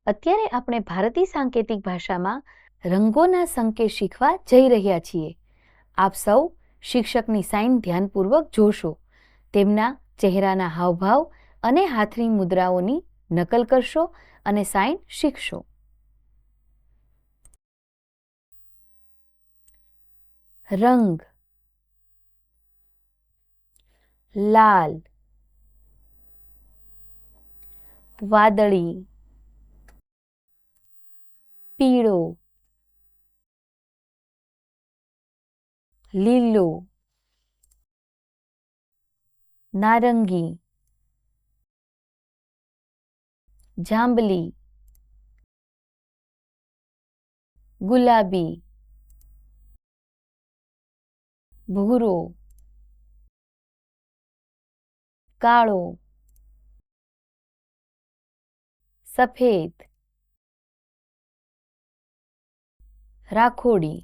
અત્યારે આપણે ભારતીય સાંકેતિક ભાષામાં રંગોના સંકેત શીખવા જઈ રહ્યા છીએ. આપ સૌ શિક્ષકની સાઇન ધ્યાનપૂર્વક જોશો. તેમના ચહેરાના હાવભાવ અને હાથની મુદ્રાઓની નકલ કરશો અને સાઇન શીખશો. રંગ: લાલ, વાદળી, પીળો, લીલો, નારંગી, જાંબલી, ગુલાબી, ભૂરો, કાળો, સફેદ, રાખોડી.